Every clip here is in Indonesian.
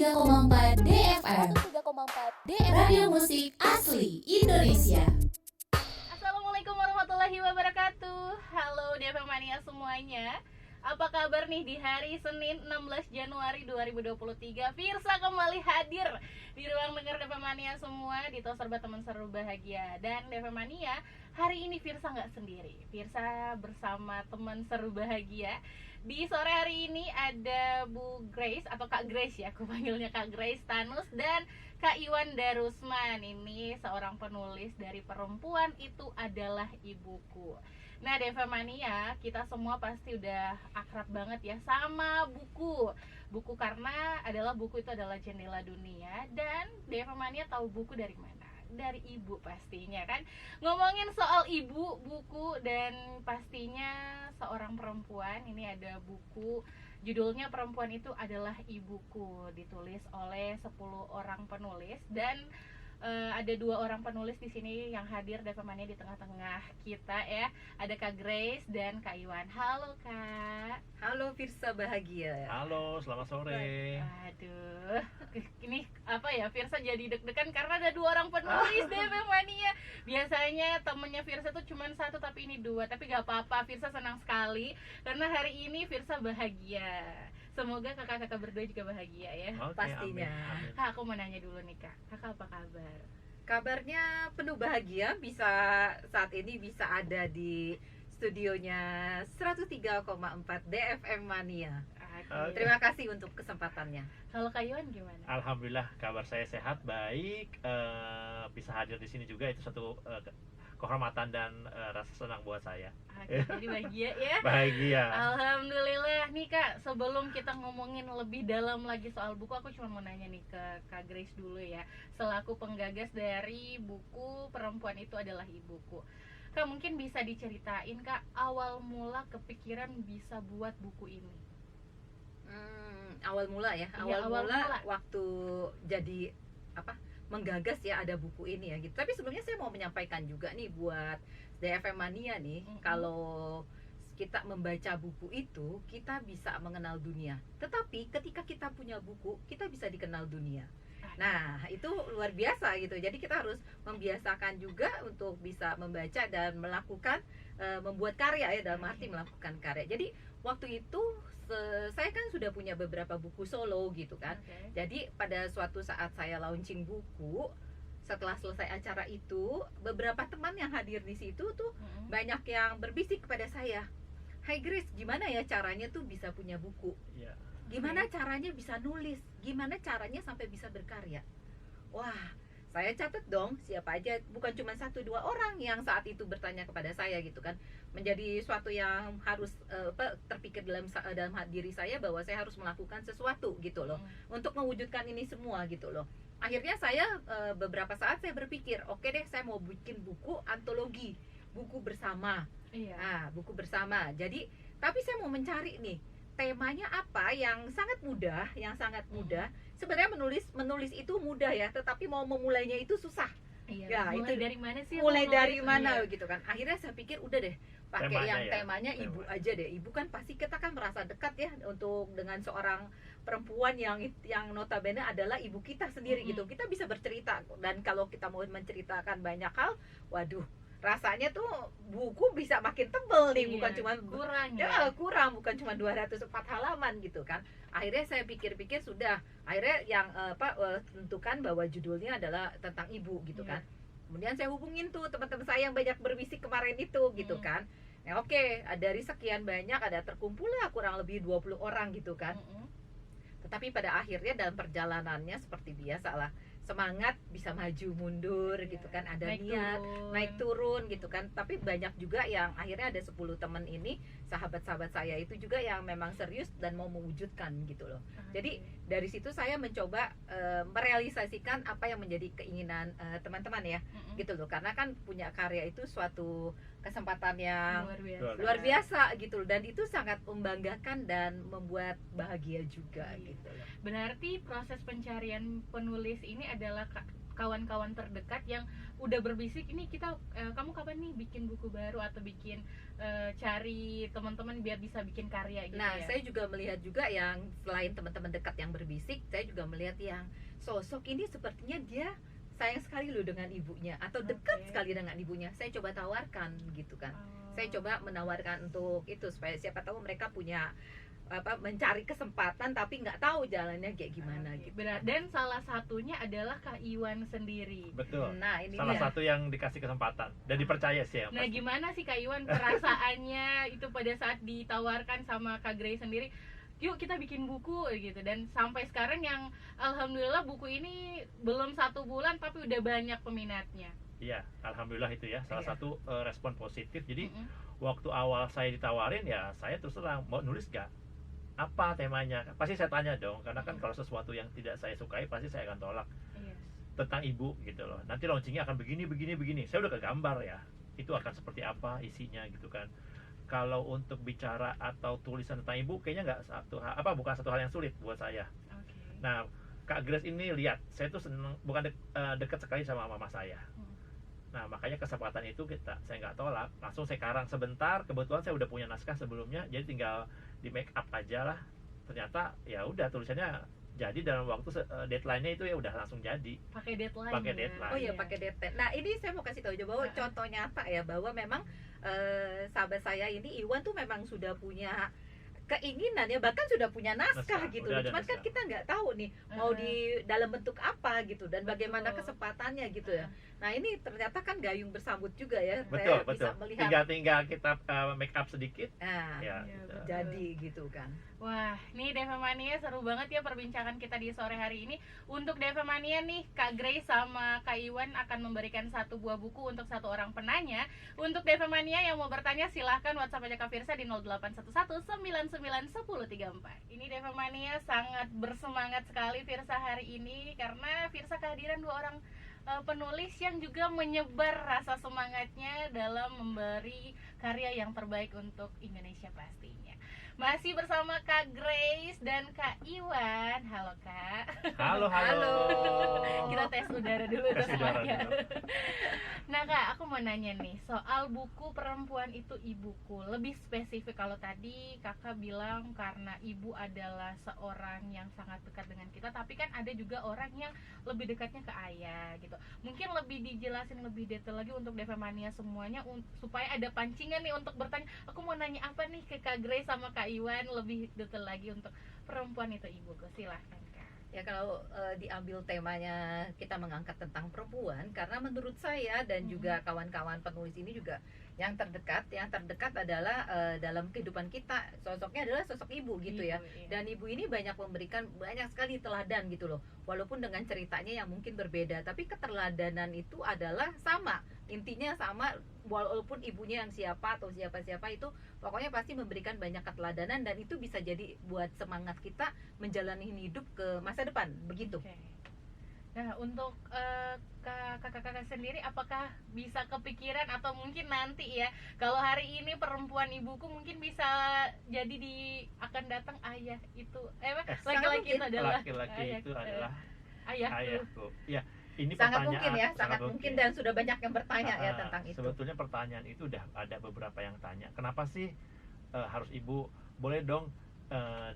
103,4 DFM Radio Musik Asli Indonesia. Assalamualaikum warahmatullahi wabarakatuh. Halo DFM Mania semuanya. Apa kabar nih di hari Senin 16 Januari 2023? Firsa kembali hadir di ruang dengar DFM Mania semua, di Serba Teman Seru Bahagia. Dan DFM Mania, hari ini Firsa nggak sendiri. Firsa bersama teman seru bahagia. Di sore hari ini ada Bu Grace atau Kak Grace ya, aku panggilnya Kak Grace Tanus, dan Kak Iwan Darusman. Ini seorang penulis dari Perempuan Itu Adalah Ibuku. Nah, DFM Mania, kita semua pasti udah akrab banget ya sama buku. Buku karena buku itu adalah jendela dunia. Dan DFM Mania tahu buku dari mana? Dari ibu pastinya kan. Ngomongin soal ibu, buku, dan pastinya seorang perempuan. Ini ada buku, judulnya Perempuan Itu Adalah Ibuku. Ditulis oleh 10 orang penulis. Dan ada 2 orang penulis di sini yang hadir DFM Mania di tengah-tengah kita ya. Ada Kak Grace dan Kak Iwan. Halo Kak. Halo Firsa Bahagia. Halo, selamat sore. Aduh, ini apa ya, Firsa jadi deg-degan karena ada 2 orang penulis DFM Mania. Biasanya temennya Firsa tuh cuma 1, tapi ini 2. Tapi gak apa-apa, Firsa senang sekali karena hari ini Firsa bahagia. Semoga kakak-kakak berdua juga bahagia ya. Oke, Pastinya. amin. Kak, aku mau nanya dulu nih Kak. Kakak apa kabar? Kabarnya penuh bahagia, saat ini bisa ada di studionya 103,4 DFM Mania. Aduh. Terima kasih untuk kesempatannya. Kalau Kak Iwan gimana? Alhamdulillah kabar saya sehat, baik. Bisa hadir di sini juga itu satu kehormatan dan rasa senang buat saya. Jadi bahagia ya. Bahagia. Alhamdulillah. Nih Kak, sebelum kita ngomongin lebih dalam lagi soal buku, aku cuma mau nanya nih ke Kak Grace dulu ya, selaku penggagas dari buku Perempuan Itu Adalah Ibuku. Kak, mungkin bisa diceritain Kak, awal mula kepikiran bisa buat buku ini. Awal mula ya. Iya, awal mula. Waktu jadi menggagas ya ada buku ini ya gitu. Tapi sebelumnya saya mau menyampaikan juga nih buat DFM Mania nih, kalau kita membaca buku itu kita bisa mengenal dunia. Tetapi ketika kita punya buku, kita bisa dikenal dunia. Nah, itu luar biasa gitu. Jadi kita harus membiasakan juga untuk bisa membaca dan melakukan membuat karya ya, dalam arti melakukan karya. Jadi waktu itu saya kan sudah punya beberapa buku solo gitu kan. Okay. Jadi pada suatu saat saya launching buku, setelah selesai acara itu, beberapa teman yang hadir di situ tuh banyak yang berbisik kepada saya, "Hai Grace, gimana ya caranya tuh bisa punya buku? Ya. Gimana caranya bisa nulis? Gimana caranya sampai bisa berkarya?" Wah, saya catat dong siapa aja, bukan cuma 1-2 orang yang saat itu bertanya kepada saya gitu kan. Menjadi suatu yang harus terpikir dalam diri saya bahwa saya harus melakukan sesuatu gitu loh, untuk mewujudkan ini semua gitu loh. Akhirnya saya beberapa saat saya berpikir, oke deh, saya mau bikin buku antologi, buku bersama. Iya. Buku bersama. Jadi, tapi saya mau mencari nih temanya apa yang sangat mudah, Sebenarnya menulis itu mudah ya, tetapi mau memulainya itu susah. Iya. Ya, mulai itu dari mana sih? Mulai menulis? dari mana Iya. gitu kan. Akhirnya saya pikir udah deh, pakai Temanya yang ya, temanya ibu tema. aja deh. Ibu kan pasti kita kan merasa dekat ya untuk dengan seorang perempuan yang notabene adalah ibu kita sendiri gitu. Kita bisa bercerita, dan kalau kita mau menceritakan banyak hal, waduh, rasanya tuh buku bisa makin tebel nih. Iya, bukan cuma kurang bukan cuma 204 halaman gitu kan. Akhirnya saya pikir-pikir, sudah, akhirnya yang tentukan bahwa judulnya adalah tentang ibu gitu kan. Kemudian saya hubungin tuh teman-teman saya yang banyak berbisik kemarin itu gitu kan. Ya oke, dari sekian banyak ada terkumpul lah kurang lebih 20 orang gitu kan. Tetapi pada akhirnya dalam perjalanannya seperti biasa lah, semangat bisa maju mundur gitu kan, ada niat naik turun gitu kan. Tapi banyak juga yang akhirnya ada 10 teman ini, sahabat-sahabat saya itu juga yang memang serius dan mau mewujudkan gitu loh. Jadi dari situ saya mencoba merealisasikan apa yang menjadi keinginan teman-teman ya, gitu loh. Karena kan punya karya itu suatu kesempatan yang luar biasa gitu loh, dan itu sangat membanggakan dan membuat bahagia juga gitu loh. Berarti proses pencarian penulis ini adalah kawan-kawan terdekat yang udah berbisik, ini kita kamu kapan nih bikin buku baru atau bikin cari teman-teman biar bisa bikin karya gitu. Nah, ya? saya juga melihat juga yang selain teman-teman dekat yang berbisik, saya juga juga melihat yang sosok ini sepertinya dia sayang sekali loh dengan ibunya atau dekat Oke. sekali dengan ibunya. Saya coba tawarkan gitu kan. Oh. Saya coba menawarkan untuk itu supaya siapa tahu mereka punya mencari kesempatan tapi nggak tahu jalannya kayak gimana Oke, gitu. dan salah satunya adalah Kak Iwan sendiri. Betul. Nah, ini Salah dia. satu yang dikasih kesempatan dan dipercaya sih yang Nah, pasti. gimana sih Kak Iwan perasaannya itu pada saat ditawarkan sama Kak Grace sendiri? Yuk kita bikin buku gitu, dan sampai sekarang yang alhamdulillah buku ini belum 1 bulan tapi udah banyak peminatnya. Iya, alhamdulillah itu ya salah Iya. satu respon positif. Jadi Mm-mm. waktu awal saya ditawarin ya saya terus terang mau nulis gak? Apa temanya? Pasti saya tanya dong, karena kan kalau sesuatu yang tidak saya sukai pasti saya akan tolak. Iya. Tentang ibu gitu loh. Nanti launchingnya akan begini begini begini. Saya udah kegambar ya. Itu akan seperti apa isinya gitu kan. Kalau untuk bicara atau tulisan tentang ibu kayaknya nggak bukan satu hal yang sulit buat saya. Oke. Nah, Kak Grace ini lihat, saya tuh seneng, bukan dekat sekali sama mama saya. Nah, makanya kesempatan itu saya nggak tolak, langsung saya karang sebentar. Kebetulan saya udah punya naskah sebelumnya, jadi tinggal di make up aja lah. Ternyata ya udah tulisannya jadi dalam waktu deadline-nya itu ya udah langsung jadi. Pakai deadline. Pakai ya? deadline. Oh iya, pakai deadline. Nah, ini saya mau kasih tahu aja bahwa Nah. contoh nyata ya bahwa memang sahabat saya ini Iwan tuh memang sudah punya keinginan ya, bahkan sudah punya naskah Naskah, gitu. udah ada Cuman kan naskah. kita nggak tahu nih mau di dalam bentuk apa gitu dan Betul. bagaimana kesempatannya gitu ya. Nah, ini ternyata kan gayung bersambut juga ya. Betul, Saya betul. bisa melihat Tinggal kita make up sedikit. nah, Ya, Iya, gitu. betul. jadi gitu kan. Wah, nih DV Mania seru banget ya perbincangan kita di sore hari ini. Untuk DV Mania nih, Kak Grace sama Kak Iwan akan memberikan 1 buah buku untuk 1 orang penanya. Untuk DV Mania yang mau bertanya silahkan WhatsApp aja Kak Firsa di 0811991034. Ini DV Mania sangat bersemangat sekali Firsa hari ini karena Firsa kehadiran 2 orang penulis yang juga menyebar rasa semangatnya dalam memberi karya yang terbaik untuk Indonesia pastinya. Masih bersama Kak Grace dan Kak Iwan. Halo Kak. Halo, halo. Kita tes udara dulu Tes udara semuanya. dulu. Nah Kak, aku mau nanya nih soal buku Perempuan Itu Ibuku. Lebih spesifik, kalau tadi Kakak bilang karena ibu adalah seorang yang sangat dekat dengan kita, tapi kan ada juga orang yang lebih dekatnya ke ayah gitu. Mungkin lebih dijelasin lebih detail lagi untuk DV Mania semuanya supaya ada pancingan nih untuk bertanya. Aku mau nanya apa nih ke Kak Grace sama Kak Iwan lebih detail lagi untuk Perempuan Itu Ibuku. Silahkan Kak. Ya kalau diambil temanya kita mengangkat tentang perempuan, karena menurut saya dan juga kawan-kawan penulis ini juga yang terdekat adalah dalam kehidupan kita sosoknya adalah sosok ibu gitu ya. Ibu, iya. Dan ibu ini banyak memberikan banyak sekali teladan gitu loh, walaupun dengan ceritanya yang mungkin berbeda, tapi keteladanan itu adalah sama, intinya sama, walaupun ibunya yang siapa atau siapa-siapa itu pokoknya pasti memberikan banyak keteladanan, dan itu bisa jadi buat semangat kita menjalani hidup ke masa depan begitu. Oke. Nah, untuk kakak-kakak sendiri apakah bisa kepikiran atau mungkin nanti ya, kalau hari ini Perempuan Ibuku mungkin bisa jadi akan datang ayah itu laki-laki mungkin. itu adalah Laki-laki ayah- itu adalah ayahku. ayahku. Ya, ini Sangat pertanyaan mungkin ya, sangat mungkin, dan sudah banyak yang bertanya ya Ah, tentang itu. Sebetulnya pertanyaan itu udah ada beberapa yang tanya. Kenapa sih harus ibu? Boleh dong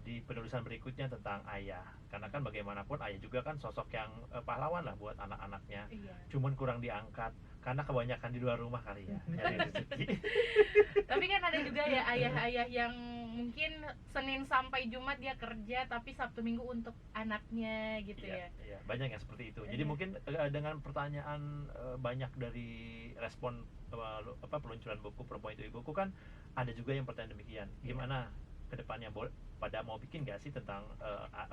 di penulisan berikutnya tentang ayah. Karena kan bagaimanapun ayah juga kan sosok yang pahlawan lah buat anak-anaknya. Iya. Cuman kurang diangkat karena kebanyakan di luar rumah kali ya. nyari rezeki. Tapi kan ada juga ya ayah-ayah yang mungkin Senin sampai Jumat dia kerja, tapi Sabtu Minggu untuk anaknya gitu ya. Iya, banyak yang seperti itu. Jadi Iya. mungkin dengan pertanyaan banyak dari respon peluncuran buku Perempuan Itu Ibuku kan ada juga yang pertanyaan demikian. Gimana kedepannya pada mau bikin gak sih tentang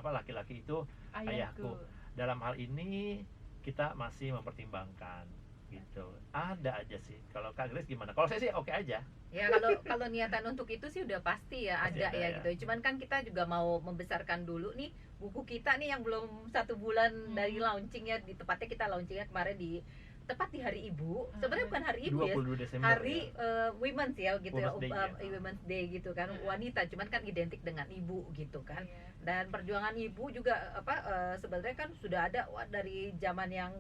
laki-laki itu ayahku? Dalam hal ini kita masih mempertimbangkan gitu. Ada aja sih. Kalau Kak Grace gimana? Kalau saya sih oke aja. Ya kalau niatan untuk itu sih udah pasti ya, Pasti ada ada ya ya. gitu. Cuman kan kita juga mau membesarkan dulu nih buku kita nih yang belum 1 bulan dari launchingnya, di tepatnya kita launchingnya kemarin tepat di Hari Ibu. Sebenarnya bukan Hari Ibu ya, 22 Desember Hari Women's ya gitu ya, Women's Day, ya. Women's Day gitu kan, wanita, cuman kan identik dengan ibu gitu kan. Iya. Dan perjuangan ibu juga sebenarnya kan sudah ada dari zaman yang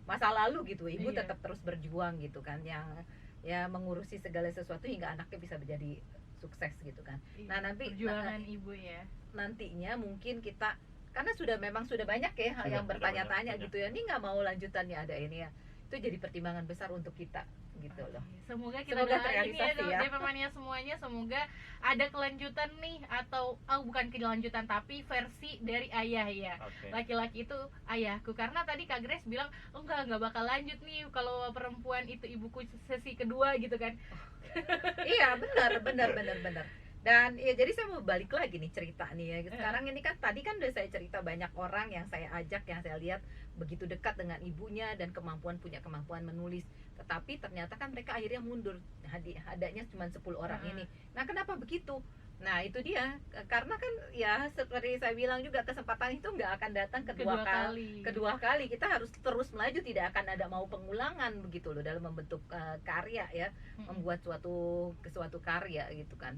masa lalu gitu. Ibu Iya. tetap terus berjuang gitu kan, yang ya mengurusi segala sesuatu hingga anaknya bisa menjadi sukses gitu kan. Iya. Nah, nanti perjuangan ibu ya. nantinya mungkin kita karena memang sudah banyak ya Sudah, yang sudah bertanya-tanya banyak. gitu ya, ini nggak mau lanjutannya ada ini ya, itu jadi pertimbangan besar untuk kita gitu loh. Semoga kita Semoga doain terrealisasi ya. DP Mania semuanya, semoga ada kelanjutan nih, atau bukan kelanjutan tapi versi dari ayah ya. Oke. Laki-laki itu ayahku, karena tadi Kak Grace bilang enggak bakal lanjut nih kalau perempuan itu ibuku sesi kedua gitu kan. Iya benar. Dan ya jadi saya mau balik lagi nih cerita nih ya. Sekarang ini kan tadi kan udah saya cerita banyak orang yang saya ajak, yang saya lihat begitu dekat dengan ibunya dan punya kemampuan menulis. Tetapi ternyata kan mereka akhirnya mundur. Adanya cuma 10 orang ini. Nah, kenapa begitu? Nah, itu dia. Karena kan ya seperti saya bilang juga, kesempatan itu nggak akan datang kedua kali. Kita harus terus melaju, tidak akan ada mau pengulangan begitu loh dalam membentuk karya ya, membuat suatu karya gitu kan.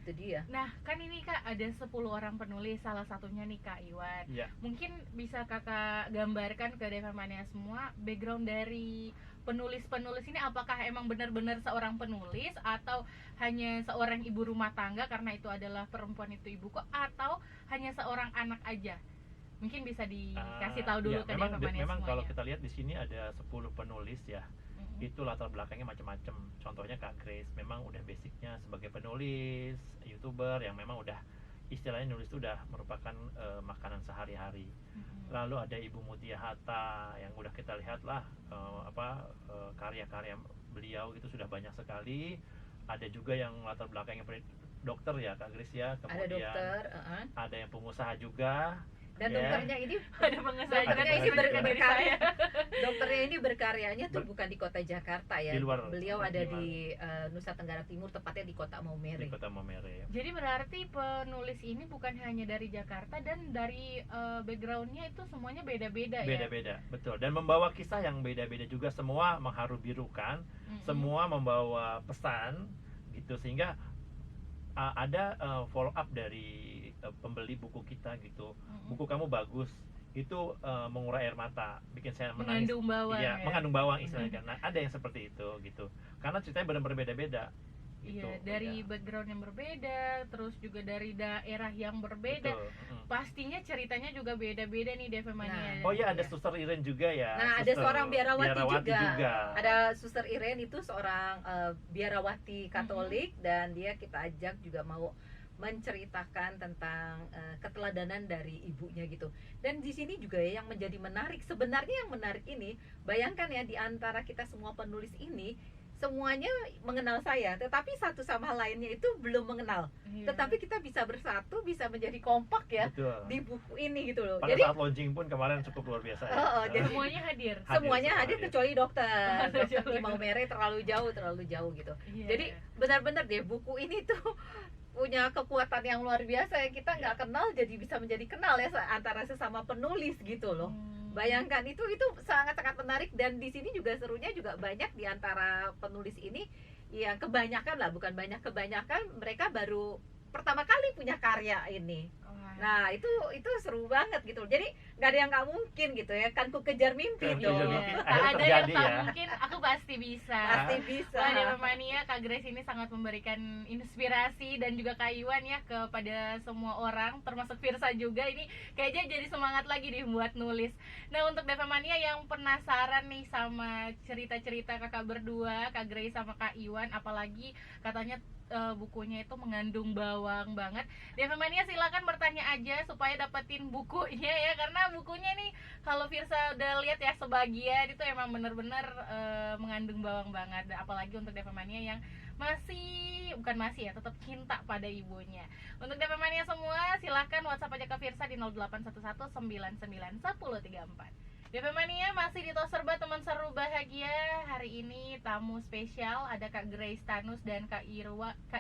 Itu dia. Nah, kan ini Kak ada 10 orang penulis, salah satunya nih Kak Iwan. Iya. Mungkin bisa Kakak gambarkan ke DP Mania semua background dari penulis-penulis ini, apakah emang benar-benar seorang penulis atau hanya seorang ibu rumah tangga karena itu adalah perempuan itu ibuku, atau hanya seorang anak aja? Mungkin bisa dikasih tahu dulu Ya, ke memang DP Mania memang semuanya. kalau kita lihat di sini ada 10 penulis ya. Itu latar belakangnya macam-macam. Contohnya Kak Grace memang udah basicnya sebagai penulis, YouTuber yang memang udah istilahnya nulis itu udah merupakan makanan sehari-hari. Lalu ada Ibu Mutia Hatta yang udah kita lihat lah karya-karya beliau itu sudah banyak sekali. Ada juga yang latar belakangnya dokter ya Kak Grace ya. Ada Kemudian dokter, ada yang pengusaha juga. dan Ya. dokternya ini Ada pengusaha dokternya juga ini dari berkarya. saya. Dokternya ini berkaryanya tuh bukan di kota Jakarta ya. Di luar. Beliau ada Di di Nusa Tenggara Timur, tepatnya di kota Di Maumere. Kota Maumere. Jadi berarti penulis ini bukan hanya dari Jakarta, dan dari backgroundnya itu semuanya beda-beda ya. Beda-beda, betul. Dan membawa kisah yang beda-beda juga, semua mengharu birukan, semua membawa pesan gitu, sehingga ada follow up dari pembeli buku kita gitu. Buku kamu bagus, itu mengurai air mata, bikin saya menangis. Mengandung bawang Iya, ya. mengandung bawang istilahnya. Nah, ada yang seperti itu gitu. Karena ceritanya benar-benar berbeda-beda. Gitu. Iya, dari Ya. background yang berbeda, terus juga dari daerah yang berbeda. Betul. Pastinya ceritanya juga beda-beda nih DP Mania. Oh iya, ada Iya. Suster Iren juga ya. Nah, ada Suster seorang biarawati juga. Ada Suster Iren, itu seorang biarawati Katolik, dan dia kita ajak juga mau menceritakan tentang keteladanan dari ibunya gitu. Dan di sini juga ya yang menjadi menarik, sebenarnya yang menarik ini, bayangkan ya, di antara kita semua penulis ini semuanya mengenal saya, tetapi satu sama lainnya itu belum mengenal. Iya. Tetapi kita bisa bersatu, bisa menjadi kompak ya Betul. di buku ini gitu loh. Pada Jadi saat launching pun kemarin cukup luar biasa ya. jadi semuanya hadir. semuanya semua hadir kecuali dokter. Dokter di Betul. Maumere terlalu jauh gitu. Iya. Jadi benar-benar deh, buku ini tuh punya kekuatan yang luar biasa ya. Kita nggak kenal jadi bisa menjadi kenal ya antara sesama penulis gitu loh. Bayangkan, itu sangat-sangat menarik. Dan di sini juga serunya juga banyak di antara penulis ini yang kebanyakan mereka baru pertama kali punya karya ini. Wah. Nah, itu seru banget gitu. Jadi nggak ada yang nggak mungkin gitu ya. Kan ku kejar mimpi Kan ku dong. kejar mimpi. Tak Akhirnya ada yang terjadi tak ya. mungkin, aku pasti bisa. Pasti bisa. Wah, DP Mania, Kak Grace ini sangat memberikan inspirasi, dan juga Kak Iwan ya kepada semua orang, termasuk Firsa juga. Ini kayaknya jadi semangat lagi nih buat nulis. Nah, untuk DP Mania yang penasaran nih sama cerita-cerita kakak berdua, Kak Grace sama Kak Iwan, apalagi katanya bukunya itu mengandung bawang banget, DP Mania silakan bertanya aja supaya dapetin bukunya ya, karena bukunya nih kalau Firsa udah lihat ya sebagian itu emang bener-bener mengandung bawang banget. Apalagi untuk DP Mania yang tetap cinta pada ibunya. Untuk DP Mania semua silahkan WhatsApp aja ke Firsa di 0811991034. DP Mania masih di Tos Serba, teman seru bahagia. Hari ini tamu spesial ada Kak Grace Tanus dan Kak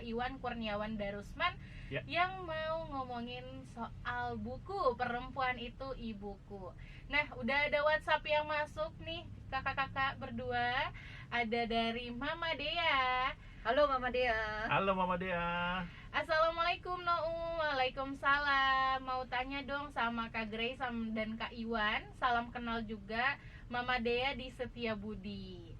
Iwan Kurniawan Darusman Ya. yang mau ngomongin soal buku Perempuan Itu Ibuku. Nah, udah ada WhatsApp yang masuk nih kakak-kakak berdua. Ada dari Mama Dea. Halo Mama Dea. Halo Mama Dea. Assalamualaikum Noung. Waalaikumsalam. Mau tanya dong sama Kak Grace dan Kak Iwan. Salam kenal juga, Mama Dea di Setiabudi.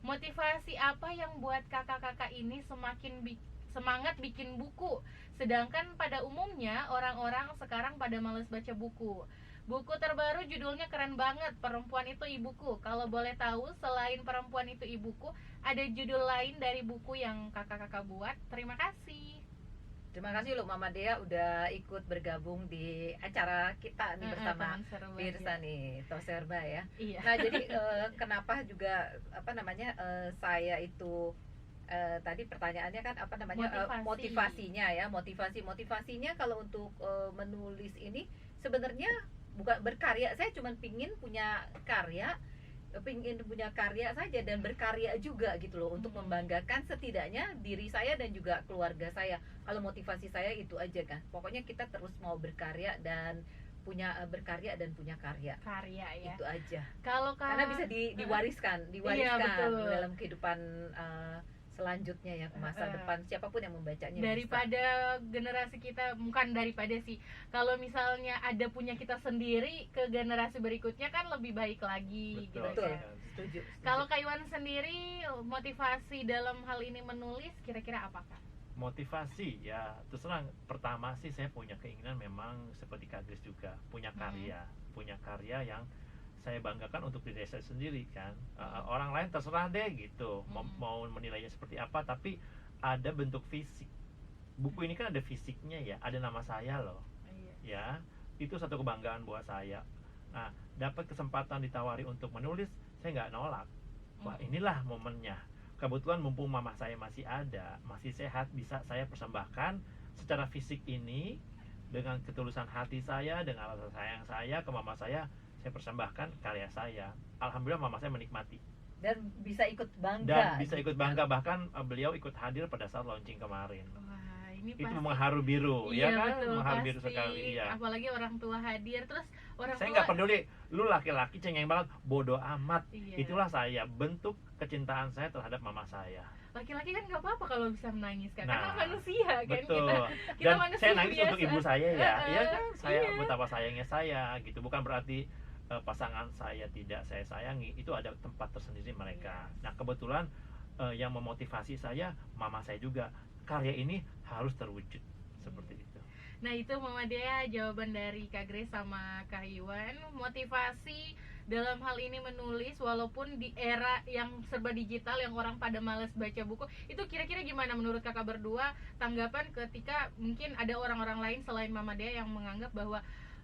Motivasi apa yang buat kakak-kakak ini semakin semangat bikin buku? Sedangkan pada umumnya orang-orang sekarang pada males baca buku. Buku terbaru judulnya keren banget, Perempuan Itu Ibuku. Kalau boleh tahu, selain Perempuan Itu Ibuku, ada judul lain dari buku yang kakak-kakak buat? Terima kasih. Terima kasih loh Mama Dea udah ikut bergabung di acara kita nih bersama Teman serba Firsa aja. nih, Toserba ya. Iya. Nah jadi kenapa juga saya itu tadi pertanyaannya kan motivasinya ya, motivasinya kalau untuk menulis ini sebenarnya bukan berkarya, saya cuma pingin punya karya saja dan berkarya juga gitu loh, untuk membanggakan setidaknya diri saya dan juga keluarga saya. Kalau motivasi saya itu aja kan, pokoknya kita terus mau berkarya dan berkarya dan punya karya Ya. itu aja. Kalau Karena bisa diwariskan Iya, betul. dalam kehidupan selanjutnya ya, ke masa depan siapapun yang membacanya daripada generasi kita, bukan daripada sih, kalau misalnya ada punya kita sendiri ke generasi berikutnya kan lebih baik lagi. Betul. gitu Betul. ya. Setuju. Kalau Kak Iwan sendiri, motivasi dalam hal ini menulis kira-kira apa Kak? Motivasi ya, terus terang, pertama sih saya punya keinginan memang seperti Kak Grace juga punya karya yang saya banggakan untuk diri saya sendiri kan. Orang lain terserah deh gitu, mau menilainya seperti apa, tapi ada bentuk fisik. Buku ini kan ada fisiknya ya, ada nama saya loh ya, itu satu kebanggaan buat saya. Nah, dapat kesempatan ditawari untuk menulis, saya nggak nolak. Wah, inilah momennya. Kebetulan mumpung mama saya masih ada, masih sehat, bisa saya persembahkan secara fisik ini dengan ketulusan hati saya, dengan rasa sayang saya ke mama saya persembahkan karya saya. Alhamdulillah mama saya menikmati Dan bisa ikut bangga. Bahkan beliau ikut hadir pada saat launching kemarin. Wah, ini Itu pasti mengharu biru, iya, ya kan? betul, Mengharu biru pasti. sekali, iya. Apalagi orang tua hadir, terus orang Saya tua nggak peduli, lu laki-laki cengeng banget, bodoh amat. Iya. Itulah saya, bentuk kecintaan saya terhadap mama saya. Laki-laki kan nggak apa-apa kalau bisa menangis kan, Nah, karena manusia kan, Betul. kita Dan manusia saya nangis biasa. untuk ibu saya ya, iya kan? Saya Iya. betapa sayangnya saya gitu. Bukan berarti pasangan saya tidak saya sayangi, itu ada tempat tersendiri mereka. Nah, kebetulan yang memotivasi saya mama saya juga. Karya ini harus terwujud seperti itu. Nah, itu Mama Dea jawaban dari Kak Grace sama Kak Iwan. Motivasi dalam hal ini menulis walaupun di era yang serba digital, yang orang pada males baca buku, itu kira-kira gimana menurut kakak berdua tanggapan ketika mungkin ada orang-orang lain selain Mama Dea yang menganggap bahwa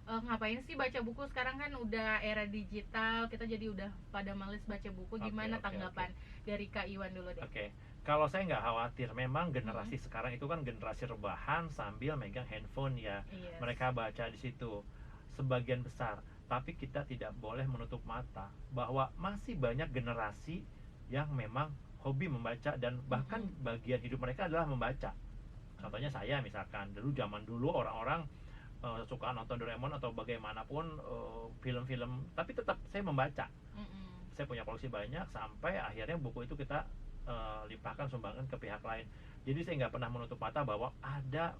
ngapain sih baca buku, sekarang kan udah era digital, kita jadi udah pada males baca buku. Gimana tanggapan dari Kak Iwan dulu deh? Oke. Kalau saya nggak khawatir, memang generasi sekarang itu kan generasi rebahan sambil megang handphone ya. Yes. Mereka baca di situ sebagian besar, tapi kita tidak boleh menutup mata bahwa masih banyak generasi yang memang hobi membaca dan bahkan bagian hidup mereka adalah membaca. Contohnya saya misalkan, zaman dulu orang-orang suka nonton Doraemon atau bagaimanapun film-film, tapi tetap saya membaca. Saya punya koleksi banyak sampai akhirnya buku itu kita limpahkan sumbangan ke pihak lain. Jadi saya nggak pernah menutup mata bahwa ada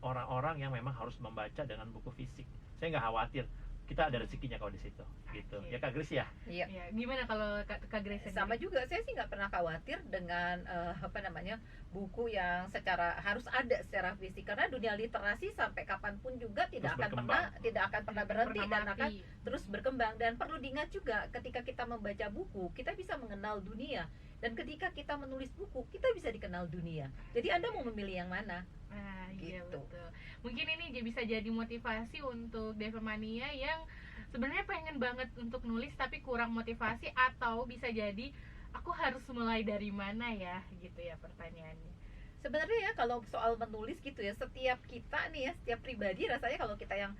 orang-orang yang memang harus membaca dengan buku fisik. Saya nggak khawatir, kita ada rezekinya kalau di situ, gitu. Ya Kak Grace ya. Iya. Ya, gimana kalau Kak Grace sendiri? Sama juga, saya sih nggak pernah khawatir dengan buku yang harus ada secara fisik, karena dunia literasi sampai kapanpun juga tidak akan pernah berhenti dan akan terus berkembang. Dan perlu diingat juga, ketika kita membaca buku kita bisa mengenal dunia, dan ketika kita menulis buku kita bisa dikenal dunia. Jadi Anda mau memilih yang mana? Iya Gitu. betul. Mungkin ini bisa jadi motivasi untuk Devamania yang sebenarnya pengen banget untuk nulis tapi kurang motivasi, atau bisa jadi aku harus mulai dari mana ya, gitu ya pertanyaannya. Sebenarnya ya, kalau soal menulis gitu ya, setiap kita nih ya, setiap pribadi rasanya kalau kita yang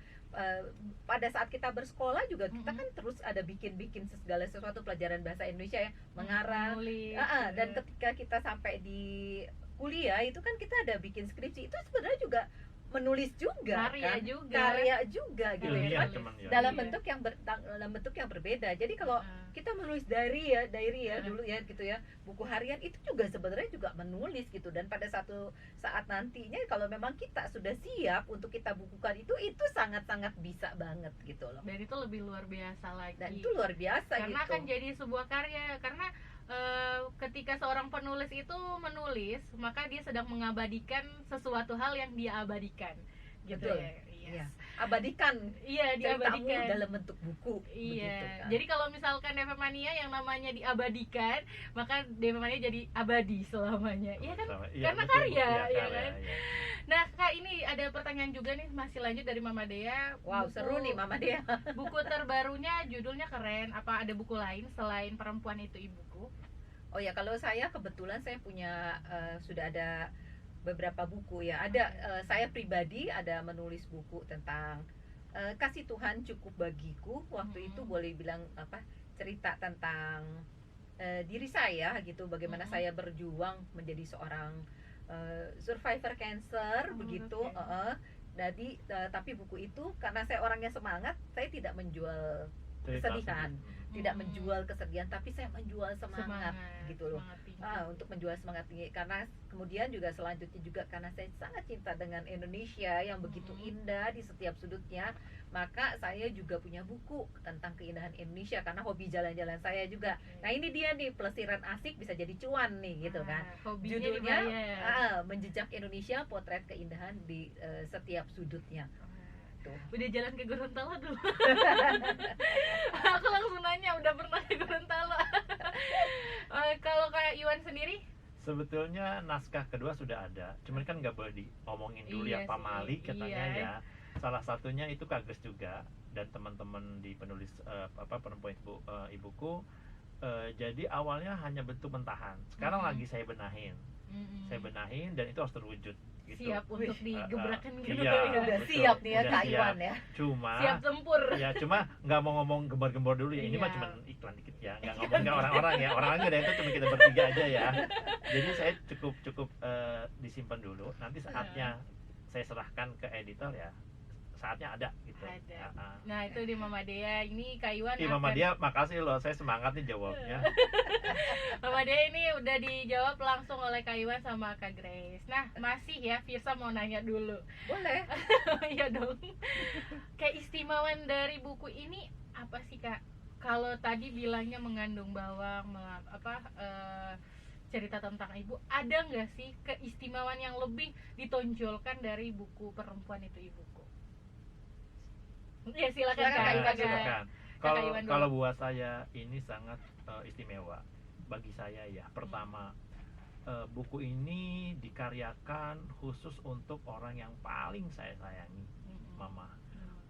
pada saat kita bersekolah juga kita kan terus ada bikin segala sesuatu, pelajaran bahasa Indonesia ya, mengarang. Nulis, Dan ketika kita sampai di kuliah itu kan kita ada bikin skripsi, itu sebenarnya juga menulis juga, karya juga gitu ya, Iya, kan? cuman ya. dalam bentuk yang berbeda. Jadi kalau kita menulis diary ya dulu ya gitu ya, buku harian itu juga sebenarnya juga menulis gitu. Dan pada satu saat nantinya kalau memang kita sudah siap untuk kita bukukan, itu sangat-sangat bisa banget gitu loh. Dan itu lebih luar biasa lagi. Dan itu luar biasa karena gitu. akan jadi sebuah karya, karena ketika seorang penulis itu menulis, maka dia sedang mengabadikan sesuatu hal yang dia abadikan, gitu Betul. ya. Iya. Abadikan Iya, ceritamu diabadikan. dalam bentuk buku. Iya. begitu kan. Jadi kalau misalkan DP Mania yang namanya diabadikan, maka DP Mania jadi abadi selamanya. Iya kan? Sama- iya, Karena betul, karya, iya, ya karya, kan? iya. Nah, Kak, ini ada pertanyaan juga nih, masih lanjut dari Mama Dea. Wow, seru nih Mama Dea. Buku terbarunya judulnya keren. Apa ada buku lain selain Perempuan Itu Ibuku? Oh ya, kalau saya kebetulan saya punya sudah ada beberapa buku ya. Ada saya pribadi ada menulis buku tentang kasih Tuhan cukup bagiku. Waktu itu boleh bilang cerita tentang diri saya gitu, bagaimana saya berjuang menjadi seorang survivor cancer begitu. oke. Jadi tapi buku itu karena saya orangnya semangat, saya tidak menjual Cerita kesedihan, sedih. tidak menjual kesedihan, tapi saya menjual semangat gitu loh. Semangat tinggi. Untuk menjual semangat tinggi, karena kemudian juga selanjutnya juga karena saya sangat cinta dengan Indonesia yang begitu indah di setiap sudutnya, maka saya juga punya buku tentang keindahan Indonesia karena hobi jalan-jalan saya juga. Nah ini dia nih, pelesiran asik bisa jadi cuan nih gitu kan. Hobinya Judulnya dibayar. Menjejak Indonesia, potret keindahan di setiap sudutnya. Tuh. Udah jalan ke Gorontalo dulu. Aku langsung nanya, udah pernah ke Gorontalo? Kalau kayak Iwan sendiri? Sebetulnya naskah kedua sudah ada, cuman kan nggak boleh diomongin dulu Iya ya pamali sih, katanya iya. ya. Salah satunya itu Kages juga dan teman-teman di penulis Perempuan Itu Ibuku. Jadi awalnya hanya bentuk mentahan. Sekarang lagi saya benahin. Saya benahin dan itu harus terwujud gitu. Siap untuk digebrakan gitu. iya. Udah betul. siap nih ya Udah Kak siap. Iwan ya. Cuma Siap tempur. ya cuma nggak mau ngomong gembar-gembor dulu ya, ini mah Iya. cuma iklan dikit ya, nggak ngomong ke orang-orang ya, orang-orang udah itu cuma kita bertiga aja ya. Jadi saya cukup disimpan dulu, nanti saatnya saya serahkan ke editor ya, saatnya ada gitu. Ada. Ah. Nah, itu di Mama Dea. Ini Kak Iwan Ih, Mama dia makasih loh, saya semangat nih jawabnya. Mama Dea ini udah dijawab langsung oleh Kak Iwan sama Kak Grace. Nah, masih ya, Firsa mau nanya dulu. Boleh. Iya dong. Keistimewaan dari buku ini apa sih, Kak? Kalau tadi bilangnya mengandung bawang, cerita tentang ibu, ada nggak sih keistimewaan yang lebih ditonjolkan dari buku Perempuan Itu Ibuku? Ya silakan Silakan, Kak Kak Iwan. Iwan. Silakan. Kakak Iwan dulu. Kalau buat saya ini sangat istimewa bagi saya ya. Pertama, buku ini dikaryakan khusus untuk orang yang paling saya sayangi, Mama.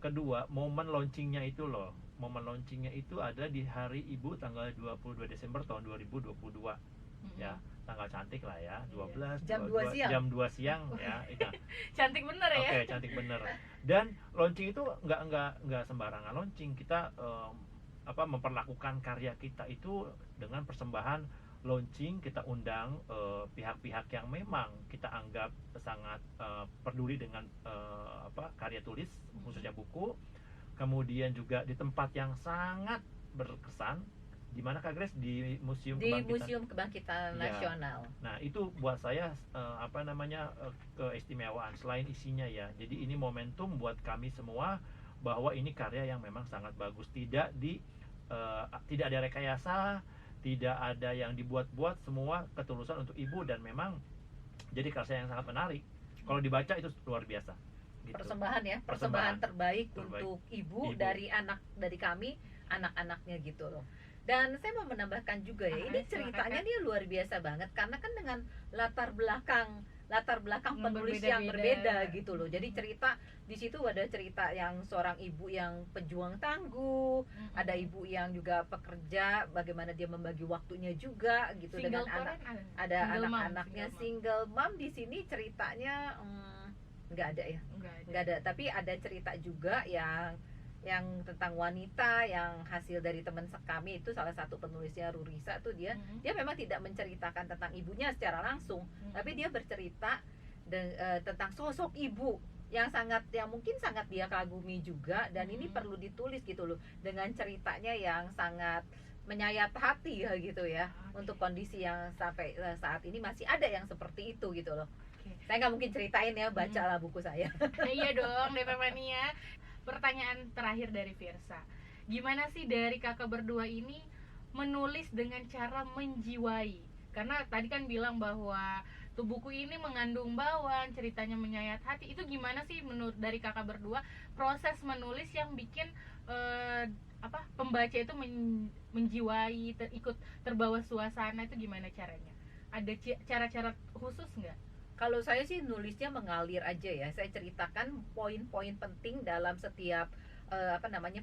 Kedua, momen launchingnya itu loh. Momen launchingnya itu ada di Hari Ibu tanggal 22 Desember tahun 2022. Ya, tanggal cantik lah ya, 12 Jam 2 siang. Jam 2 siang ya. Itu. Cantik bener ya. Oke, cantik bener. Dan launching itu nggak sembarangan launching. Kita memperlakukan karya kita itu dengan persembahan launching. Kita undang pihak-pihak yang memang kita anggap sangat peduli dengan karya tulis, khususnya buku. Kemudian juga di tempat yang sangat berkesan, di mana Kak Grace? Di Museum Di Kebangkitan. Museum Kebangkitan Ya. Nasional. Nah, itu buat saya keistimewaan selain isinya ya. Jadi ini momentum buat kami semua bahwa ini karya yang memang sangat bagus, tidak ada rekayasa, tidak ada yang dibuat-buat, semua ketulusan untuk ibu dan memang jadi karya yang sangat menarik. Kalau dibaca itu luar biasa. Gitu. Persembahan ya, persembahan terbaik untuk ibu dari kami, anak-anaknya gitu loh. Dan saya mau menambahkan juga ya, ini ceritanya dia luar biasa banget karena kan dengan latar belakang penulis yang berbeda gitu loh. Jadi cerita di situ ada cerita yang seorang ibu yang pejuang tangguh, ada ibu yang juga pekerja, bagaimana dia membagi waktunya juga gitu dengan anak, ada anak-anaknya single mom. Di sini ceritanya nggak ada ya, nggak ada. Tapi ada cerita juga yang tentang wanita yang hasil dari teman kami itu, salah satu penulisnya Rurisa tuh dia memang tidak menceritakan tentang ibunya secara langsung, tapi dia bercerita tentang sosok ibu yang mungkin sangat dia kagumi juga, dan ini perlu ditulis gitu loh dengan ceritanya yang sangat menyayat hati ya gitu ya. Untuk kondisi yang sampai saat ini masih ada yang seperti itu gitu loh. Saya nggak mungkin ceritain ya, bacalah buku saya. Iya dong, DP Mania. Pertanyaan terakhir dari Firsa, gimana sih dari kakak berdua ini menulis dengan cara menjiwai? Karena tadi kan bilang bahwa tuh buku ini mengandung bawaan, ceritanya menyayat hati. Itu gimana sih menurut dari kakak berdua proses menulis yang bikin pembaca itu menjiwai, ikut terbawa suasana, itu gimana caranya? Ada cara-cara khusus nggak? Kalau saya sih nulisnya mengalir aja ya. Saya ceritakan poin-poin penting dalam setiap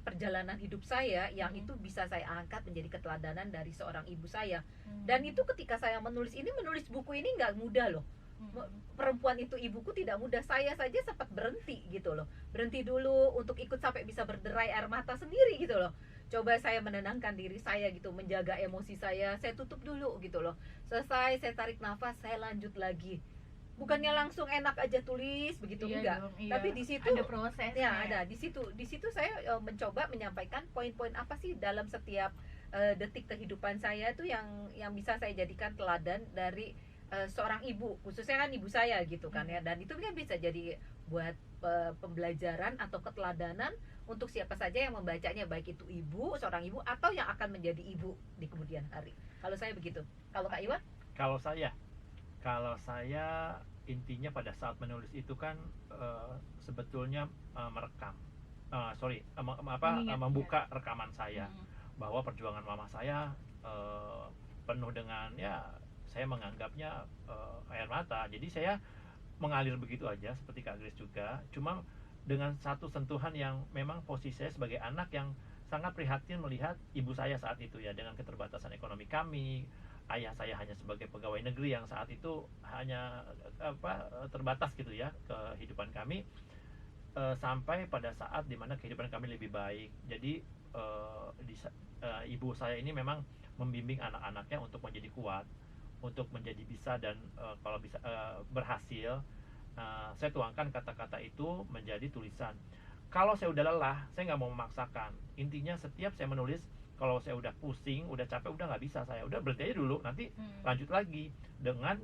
perjalanan hidup saya yang itu bisa saya angkat menjadi keteladanan dari seorang ibu saya. Dan itu ketika saya menulis buku ini nggak mudah loh. Perempuan itu ibuku tidak mudah. Saya saja sempat berhenti gitu loh. Berhenti dulu untuk ikut sampai bisa berderai air mata sendiri gitu loh. Coba saya menenangkan diri saya gitu, menjaga emosi saya tutup dulu gitu loh. Selesai, saya tarik nafas, saya lanjut lagi. Bukannya langsung enak aja tulis begitu, enggak. Tapi di situ ada prosesnya. Ya, ada di situ saya mencoba menyampaikan poin-poin apa sih dalam setiap detik kehidupan saya itu yang bisa saya jadikan teladan dari seorang ibu, khususnya kan ibu saya gitu kan ya. Dan itu kan bisa jadi buat pembelajaran atau keteladanan untuk siapa saja yang membacanya, baik itu seorang ibu atau yang akan menjadi ibu di kemudian hari. Kalau saya begitu. Kalau Kak Iwan? Kalau saya intinya pada saat menulis itu kan sebetulnya merekam, membuka rekaman saya bahwa perjuangan mama saya penuh dengan saya menganggapnya air mata. Jadi saya mengalir begitu aja seperti Kak Grace juga, cuma dengan satu sentuhan yang memang posisi saya sebagai anak yang sangat prihatin melihat ibu saya saat itu ya, dengan keterbatasan ekonomi kami. Ayah saya hanya sebagai pegawai negeri yang saat itu hanya terbatas gitu ya kehidupan kami, sampai pada saat dimana kehidupan kami lebih baik. Jadi ibu saya ini memang membimbing anak-anaknya untuk menjadi kuat, untuk menjadi bisa, dan kalau bisa berhasil. Saya tuangkan kata-kata itu menjadi tulisan. Kalau saya udah lelah, saya nggak mau memaksakan. Intinya setiap saya menulis, kalau saya udah pusing, udah capek, udah nggak bisa, saya udah berhenti aja dulu, nanti lanjut lagi dengan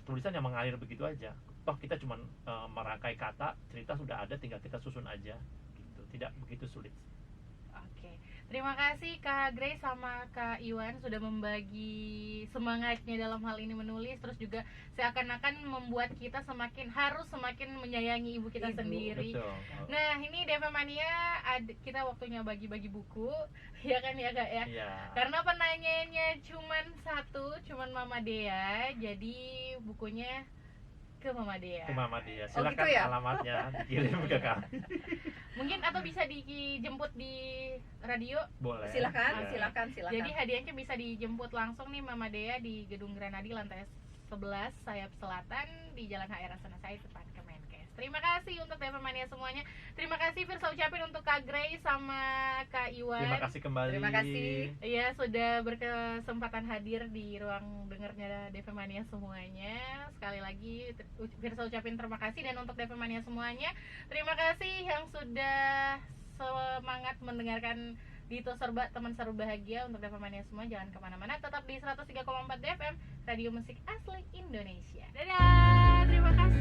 tulisan yang mengalir begitu aja. Toh kita cuma merangkai kata, cerita sudah ada, tinggal kita susun aja gitu. Tidak begitu sulit. Oke, terima kasih Kak Grace sama Kak Iwan sudah membagi semangatnya dalam hal ini menulis. Terus juga seakan-akan membuat kita harus semakin menyayangi ibu kita sendiri. Betul. Nah, ini DP Mania, kita waktunya bagi-bagi buku, ya kan ya Kak ya? Iya. Karena penanyanya cuman Mama Dea, jadi bukunya ke Mama Dea. Silakan gitu ya? Alamatnya dikirim ke kami. Mungkin atau bisa dijemput di radio. Boleh. Silakan. Jadi hadiahnya bisa dijemput langsung nih Mama Dea di Gedung Granadi lantai 11 sayap selatan di Jalan HR Rasana Said depan Kemenkes. Terima kasih untuk DP Mania semuanya. Terima kasih Firsa ucapin untuk Kak Grace sama Kak Iwan. Terima kasih kembali. Terima kasih. Iya, sudah berkesempatan hadir di ruang dengarnya DP Mania semuanya. Sekali lagi Firsa ucapin terima kasih, dan untuk DP Mania semuanya, terima kasih yang sudah semangat mendengarkan Dito Serba, teman seru bahagia. Untuk DP Mania semua, jangan kemana-mana, tetap di 103,4 DFM Radio Musik Asli Indonesia. Dadah, terima kasih.